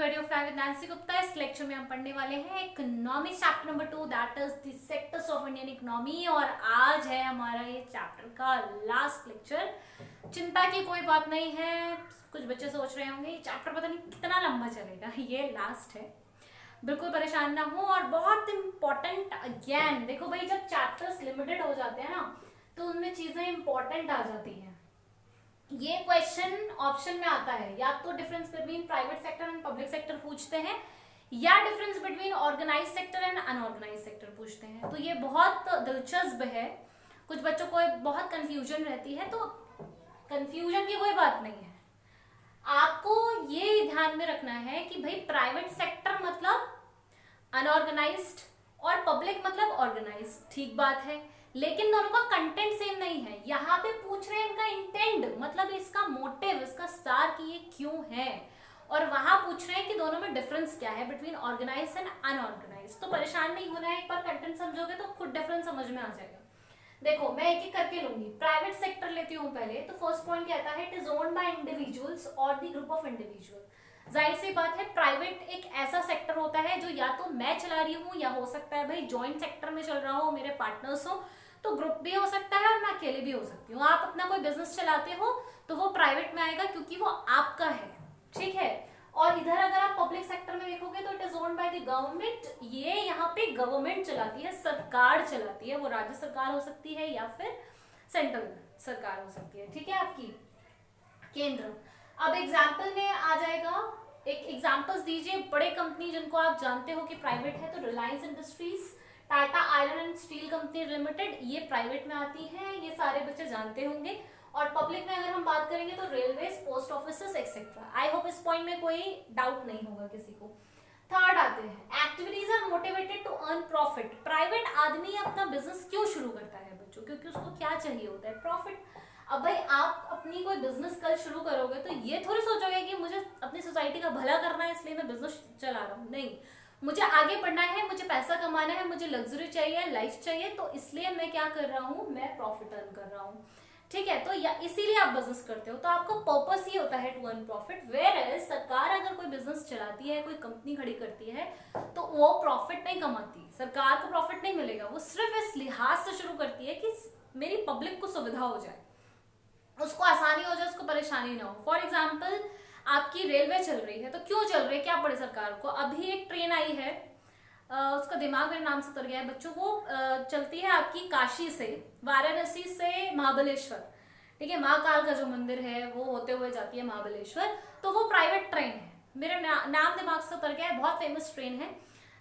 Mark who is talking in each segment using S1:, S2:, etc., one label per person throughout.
S1: To radio fly with Nancy Gupta. इस lecture में हम पढ़ने वाले हैं economic chapter number 2, that is the sectors of Indian economy. और आज है हमारा ये चैप्टर का लास्ट लेक्चर। चिंता की कोई बात नहीं है। कुछ बच्चे सोच रहे होंगे ये चैप्टर पता नहीं कितना लंबा चलेगा, ये लास्ट है, बिल्कुल परेशान ना हो। और बहुत इंपॉर्टेंट अगेन, देखो भाई जब चैप्टर्स लिमिटेड हो जाते हैं ना तो उनमें चीजें इंपॉर्टेंट आ जाती हैं। ये क्वेश्चन ऑप्शन में आता है, या तो difference between private sector and public sector पूछते हैं, या difference between organise sector and unorganise sector पूछते हैं। तो ये बहुत दिलचस्प है, कुछ बच्चों को बहुत कंफ्यूजन रहती है। तो कंफ्यूजन की कोई बात नहीं है, आपको ये ध्यान में रखना है कि भाई प्राइवेट सेक्टर मतलब अनऑर्गेनाइज्ड और पब्लिक मतलब ऑर्गेनाइज्ड, ठीक बात है, लेकिन दोनों का कंटेंट सेम नहीं है। यहाँ पे पूछ रहे हैं इनका इंटेंट, मतलब इसका मोटिव, इसका सार कि ये क्यों है, और वहां पूछ रहे हैं कि दोनों में डिफरेंस क्या है बिटवीन ऑर्गेनाइज एंड अनऑर्गेनाइज। तो परेशान नहीं होना है, एक बार कंटेंट समझोगे तो खुद डिफरेंस समझ में आ जाएगा। देखो मैं एक एक करके लूंगी। प्राइवेट सेक्टर लेती हूँ पहले, तो फर्स्ट पॉइंट कहता है it is owned by individuals और द ग्रुप ऑफ इंडिविजुअल। जाहिर सी बात है, प्राइवेट एक ऐसा सेक्टर होता है जो या तो मैं चला रही हूँ, या हो सकता है भाई ज्वाइंट सेक्टर में चल रहा हो, मेरे पार्टनर्स हो, तो ग्रुप भी हो सकता है और मैं अकेले भी हो सकती हूँ। आप अपना कोई बिजनेस चलाते हो तो वो प्राइवेट में आएगा क्योंकि वो आपका है, ठीक है। और इधर अगर आप पब्लिक सेक्टर में देखोगे तो it is owned by the government. ये यहाँ पे गवर्नमेंट चलाती है, सरकार चलाती है, वो राज्य सरकार हो सकती है या फिर सेंट्रल सरकार हो सकती है, ठीक है, आपकी केंद्र। अब एग्जाम्पल में आ जाएगा, एक एग्जाम्पल्स दीजिए बड़े कंपनी जिनको आप जानते हो कि प्राइवेट है, तो Reliance industries, Tata iron and steel company limited, ये प्राइवेट में आती है, ये सारे बच्चे जानते होंगे। और पब्लिक में अगर हम बात करेंगे तो railways, post offices etcetera. I hope इस पॉइंट में कोई डाउट नहीं होगा किसी को। थर्ड आते हैं activities are motivated to earn profit. Private आदमी अपना बिजनेस क्यों शुरू करता है बच्चों? क्योंकि उसको क्या चाहिए होता है? प्रॉफिट। अब भाई आप अपनी कोई बिजनेस कल शुरू करोगे तो ये थोड़ी सोचोगे कि मुझे अपनी सोसाइटी का भला करना है इसलिए मैं बिजनेस चला रहा हूँ। नहीं, मुझे आगे बढ़ना है, मुझे पैसा कमाना है, मुझे लग्जरी चाहिए, लाइफ चाहिए, तो इसलिए मैं क्या कर रहा हूँ, मैं प्रॉफिट अर्न कर रहा हूँ, ठीक है। तो या इसीलिए आप बिजनेस करते हो, तो आपका पर्पस ही होता है टू अर्न प्रॉफिट। वेयर सरकार अगर कोई बिजनेस चलाती है, कोई कंपनी खड़ी करती है, तो वो प्रॉफिट नहीं कमाती, सरकार को प्रॉफिट नहीं मिलेगा। वो सिर्फ इस लिहाज से शुरू करती है कि मेरी पब्लिक को सुविधा हो जाए, उसको आसानी हो जाए, उसको परेशानी ना हो। फॉर एग्जाम्पल आपकी रेलवे चल रही है, तो क्यों चल रही है, क्या पड़े सरकार को? अभी एक ट्रेन आई है, उसका दिमाग मेरे नाम से उतर गया है बच्चों, वो चलती है आपकी काशी से, वाराणसी से महाबलेश्वर, ठीक है, महाकाल का जो मंदिर है वो होते हुए जाती है महाबलेश्वर। तो वो प्राइवेट ट्रेन है, मेरे नाम दिमाग से उतर गया है, बहुत फेमस ट्रेन है।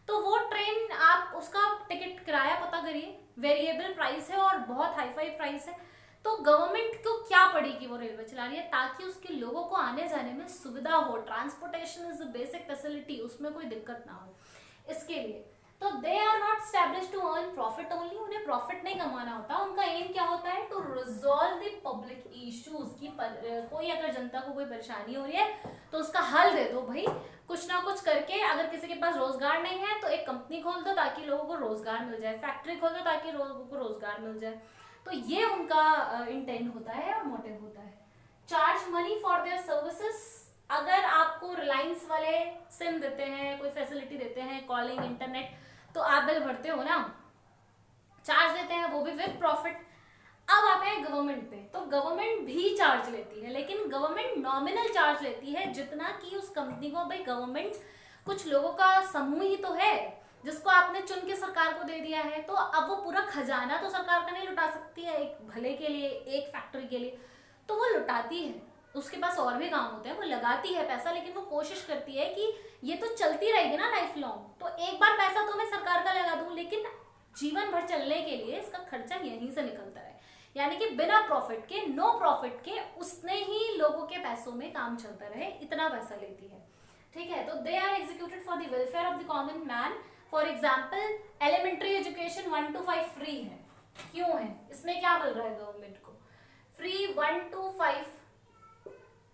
S1: तो वो ट्रेन आप उसका टिकट किराया पता करिए, वेरिएबल प्राइस है और बहुत हाई फाई प्राइस है। तो गवर्नमेंट को क्या पड़ेगी, वो रेलवे चला रही है ताकि उसके लोगों को आने जाने में सुविधा हो। ट्रांसपोर्टेशन इज बेसिक फैसिलिटी, उसमें कोई दिक्कत ना हो, इसके लिए। तो they are not established to earn profit only, उन्हें प्रॉफिट नहीं कमाना होता। उनका एम क्या होता है, to resolve the public issues की कोई अगर जनता को कोई परेशानी हो रही है तो उसका हल दे दो भाई, कुछ ना कुछ करके। अगर किसी के पास रोजगार नहीं है तो एक कंपनी खोल दो ताकि लोगों को रोजगार मिल जाए, फैक्ट्री खोल दो ताकि लोगों को रोजगार मिल जाए। तो ये उनका इंटेंट होता है और मोटिव होता है। Charge money for their services. अगर आपको रिलायंस वाले सिम देते हैं, कोई फैसिलिटी देते हैं, कॉलिंग, इंटरनेट, तो आप बिल भरते हो ना, चार्ज देते हैं, वो भी विद प्रॉफिट। अब आते हैं गवर्नमेंट पे, तो गवर्नमेंट भी चार्ज लेती है, लेकिन गवर्नमेंट नॉमिनल चार्ज लेती है, जितना कि उस कंपनी को, भाई गवर्नमेंट कुछ लोगों का समूह ही तो है जिसको आपने चुन के सरकार को दे दिया है। तो अब वो पूरा खजाना तो सरकार का नहीं लुटा सकती है, एक भले के लिए, एक फैक्ट्री के लिए, तो वो लुटाती है। उसके पास और भी काम होते हैं, वो लगाती है पैसा, लेकिन वो कोशिश करती है कि ये तो चलती रहेगी ना लाइफ लॉन्ग, तो एक बार पैसा तो मैं सरकार का लगा दूं, लेकिन जीवन भर चलने के लिए इसका खर्चा यहीं से निकलता है। यानी कि बिना प्रॉफिट के, नो प्रॉफिट के, उसने ही लोगों के पैसों में काम चलता रहे, इतना पैसा लेती है, ठीक है। तो they are executed for the welfare of the common man. For example elementary education 1 to 5 free है, क्यों है? इसमें क्या मिल रहा है गवर्नमेंट को? फ्री 1 to 5,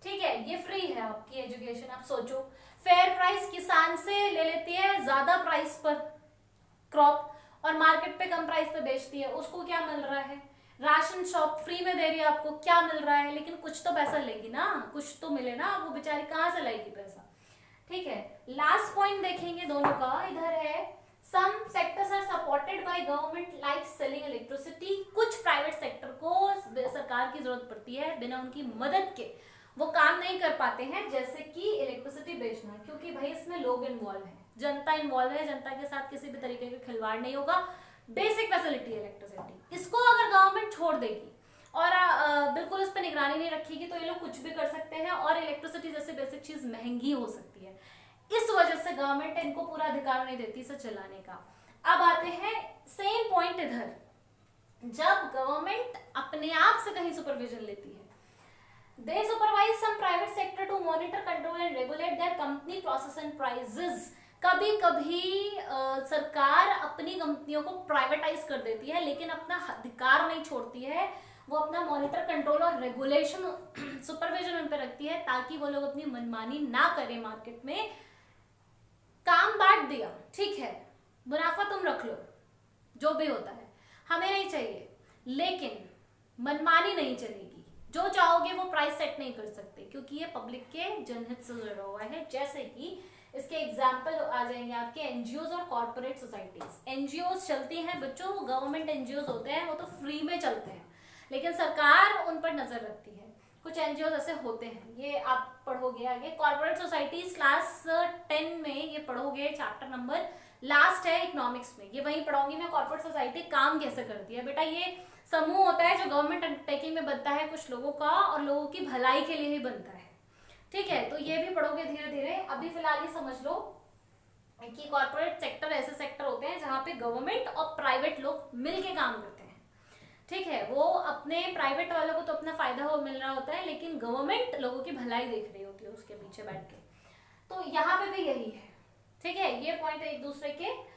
S1: ठीक है, ये फ्री है आपकी एजुकेशन। आप सोचो, फेयर प्राइस किसान से ले लेती है ज्यादा प्राइस पर क्रॉप, और मार्केट पे कम प्राइस पे बेचती है, उसको क्या मिल रहा है? राशन शॉप फ्री में दे रही है आपको, क्या मिल रहा है? लेकिन कुछ तो पैसा लेगी ना, कुछ तो मिले ना, वो बेचारी कहाँ से लाएगी पैसा, ठीक है, लास्ट पॉइंट देखेंगे दोनों का, इधर है some sectors are supported by government like selling electricity. कुछ प्राइवेट सेक्टर को सरकार की जरूरत पड़ती है, बिना उनकी मदद के वो काम नहीं कर पाते हैं, जैसे कि इलेक्ट्रिसिटी बेचना, क्योंकि भाई इसमें लोग इन्वॉल्व हैं, जनता इन्वॉल्व है, जनता के साथ किसी भी तरीके का खिलवाड़ नहीं होगा। बेसिक फैसिलिटी इलेक्ट्रिसिटी, इसको अगर गवर्नमेंट छोड़ देगी और बिल्कुल इस पर निगरानी नहीं रखेगी तो ये लोग कुछ भी कर सकते हैं और इलेक्ट्रिसिटी जैसे बेसिक चीज महंगी हो सकती है। इस वजह से गवर्नमेंट इनको पूरा अधिकार नहीं देती इसे चलाने का। अब आते हैं सेम पॉइंट इधर, जब गवर्नमेंट अपने आप से कहीं सुपरविजन लेती है, they supervise some private sector to monitor, control and regulate their company process and prices। कभी कभी सरकार अपनी कंपनियों को प्राइवेटाइज कर देती है, लेकिन अपना अधिकार नहीं छोड़ती है, वो अपना मॉनिटर, कंट्रोल और रेगुलेशन, सुपरविजन उन पर रखती है, ताकि वो लोग अपनी मनमानी ना करें मार्केट में। काम बांट दिया, ठीक है, मुनाफा तुम रख लो, जो भी होता है हमें नहीं चाहिए, लेकिन मनमानी नहीं चलेगी, जो चाहोगे वो प्राइस सेट नहीं कर सकते, क्योंकि ये पब्लिक के जनहित से जुड़ा हुआ है। जैसे कि इसके एग्जाम्पल आ जाएंगे आपके एनजीओज और कॉर्पोरेट सोसाइटीज। एनजीओज चलती हैं बच्चों, वो गवर्नमेंट एनजीओज होते हैं, वो तो फ्री में चलते हैं, लेकिन सरकार उन पर नजर रखती है। कुछ एनजीओ ऐसे होते हैं, ये आप पढ़ोगे आगे। कॉर्पोरेट सोसाइटीज क्लास 10 में ये पढ़ोगे, चैप्टर नंबर लास्ट है इकोनॉमिक्स में, ये वहीं पढ़ाऊंगी मैं, कॉर्पोरेट सोसाइटी काम कैसे करती है। बेटा ये समूह होता है जो गवर्नमेंट अंडरटेकिंग में बनता है कुछ लोगों का, और लोगों की भलाई के लिए ही बनता है, ठीक है, तो ये भी पढ़ोगे धीरे धीरे। अभी फिलहाल ये समझ लो कि कॉर्पोरेट सेक्टर ऐसे सेक्टर होते हैं जहां पे गवर्नमेंट और प्राइवेट लोग मिलके काम करते हैं, ठीक है। वो अपने प्राइवेट वालों को तो अपना फायदा हो मिल रहा होता है, लेकिन गवर्नमेंट लोगों की भलाई देख रही होती है उसके पीछे बैठ के। तो यहाँ पे भी यही है, ठीक है। ये पॉइंट एक दूसरे के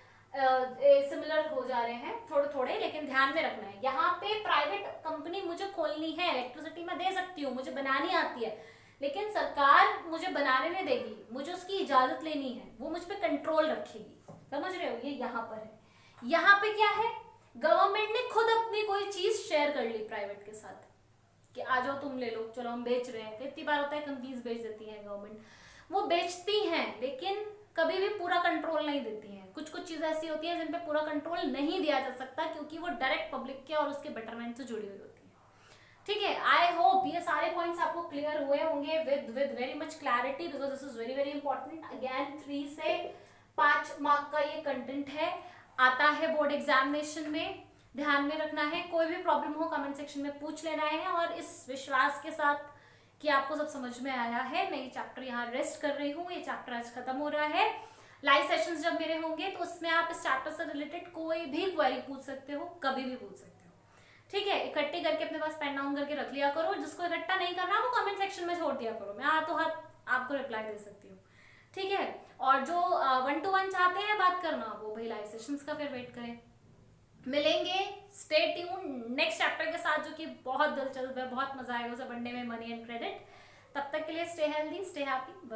S1: सिमिलर हो जा रहे हैं थोड़े थोड़े, लेकिन ध्यान में रखना है। यहाँ पे प्राइवेट कंपनी मुझे खोलनी है, इलेक्ट्रिसिटी में दे सकती हूँ, मुझे बनानी आती है, लेकिन सरकार मुझे बनाने नहीं देगी, मुझे उसकी इजाजत लेनी है, वो मुझ पे कंट्रोल रखेगी, समझ रहे हो। ये यहाँ पर है। यहाँ पे क्या है, गवर्नमेंट ने खुद अपनी कोई चीज शेयर कर ली प्राइवेट के साथ कि आ जाओ तुम ले लो, चलो हम बेच रहे हैं। कितनी बार होता है कंपनीज बेच देती है गवर्नमेंट, वो बेचती हैं लेकिन कभी भी पूरा कंट्रोल नहीं देती हैं। कुछ कुछ चीजें ऐसी होती है जिन पे पूरा कंट्रोल नहीं दिया जा सकता, क्योंकि वो डायरेक्ट पब्लिक के और उसके बेटरमेंट से जुड़ी हुई होती है, ठीक है। आई होप ये सारे पॉइंट्स आपको क्लियर हुए होंगे with very much clarity, because this is very very important. Again 3 से 5 मार्क का ये कंटेंट है, आता है बोर्ड एग्जामिनेशन में, ध्यान में रखना है। कोई भी प्रॉब्लम हो कमेंट सेक्शन में पूछ लेना है, और इस विश्वास के साथ कि आपको सब समझ में आया है, मैं ये चैप्टर यहाँ रेस्ट कर रही हूँ। ये चैप्टर आज खत्म हो रहा है। लाइव सेशंस जब मेरे होंगे तो उसमें आप इस चैप्टर से रिलेटेड कोई भी क्वेरी पूछ सकते हो, कभी भी पूछ सकते हो, ठीक है। इकट्ठी करके अपने पास पेन डाउन करके रख लिया करो, जिसको इकट्ठा नहीं करना वो कमेंट सेक्शन में छोड़ दिया करो, मैं हाथों हाथ आपको रिप्लाई दे सकती हूँ, ठीक है। और जो 1-to-1 चाहते हैं बात करना, वो भाई लाइव सेशंस का फिर वेट करें। मिलेंगे, स्टे ट्यून नेक्स्ट चैप्टर के साथ, जो कि बहुत दिलचस्प है, बहुत मजा आएगा उसे पढ़ने में, मनी एंड क्रेडिट। तब तक के लिए स्टे हेल्दी, स्टे हैप्पी।